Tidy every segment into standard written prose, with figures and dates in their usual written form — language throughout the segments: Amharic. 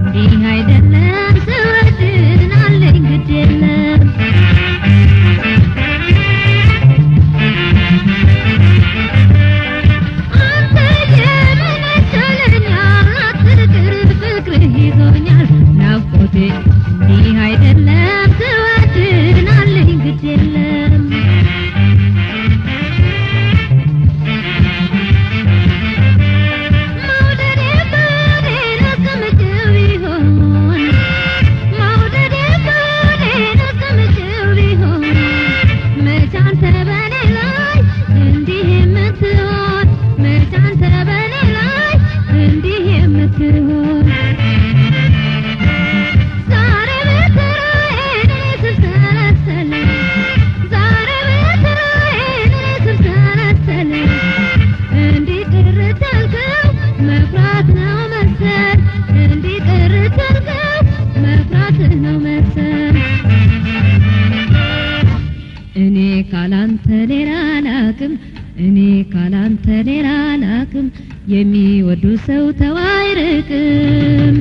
እንዲህ አይደለም ስወድን አለኝ ግድ የለም አንተ የመነቸለኛል አትቅር ፍቅርህ ይዞኛል ናፍቆቴ እንዲህ አይደለም ስወድን አለኝ ግድ የለም እኔ ካላንተ ሌላ አላውቅም የሚወዱ ሰው ተው አይርቅም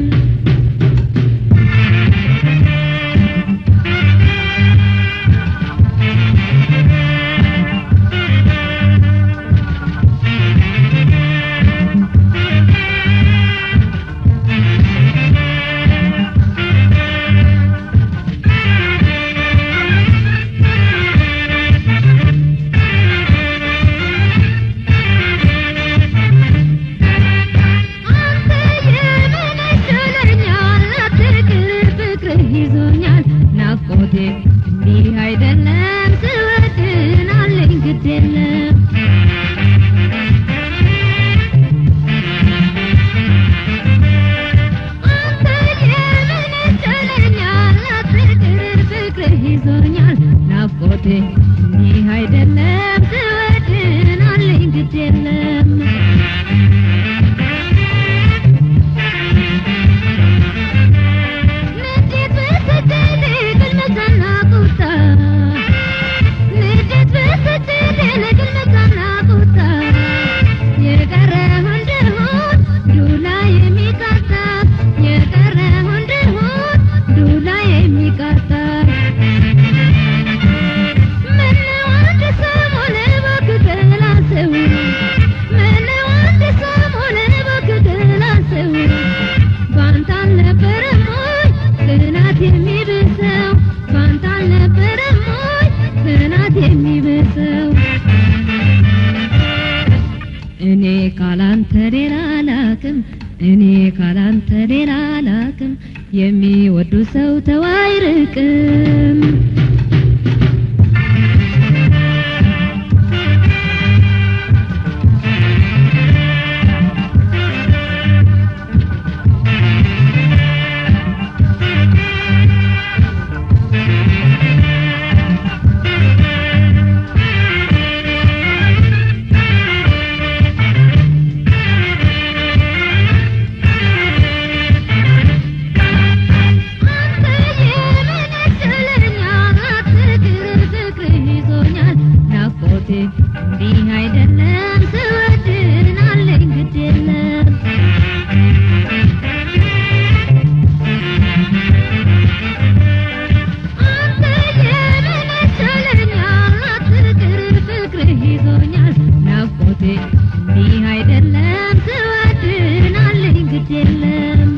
እንዲህ አይደለም ስወድን አለኝ ግድ የለም አንተ የመነቸለኛል አትቅር ፍቅርህ ይዞኛል ናፍቆቴ እንዲህ አይደለም ስወድን አለኝ ግድ የለም እኔ ካላንተ ሌላ አላውቅም እኔ ካላንተ ሌላ አላውቅም የሚወዱ ሰው ተው አይርቅም እንዲህ አይደለም ስወድን አለኝ ግድ የለም አንተ የመነቸለኛል አትቅር ፍቅርህ ይዞኛል ናፍቆቴ እንዲህ አይደለም ስወድን አለኝ ግድ የለም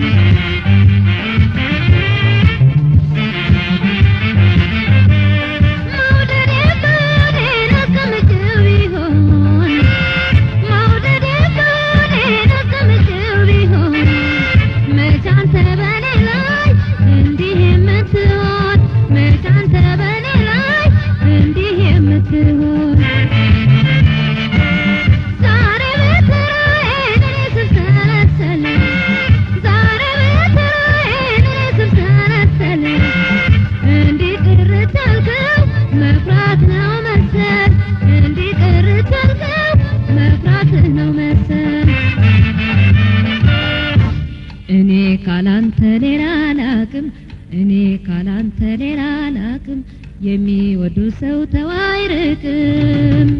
እኔ ካላንተ ሌላ አላውቅም እኔ ካላንተ ሌላ አላውቅም የሚወዱ ሰው ተው አይርቅም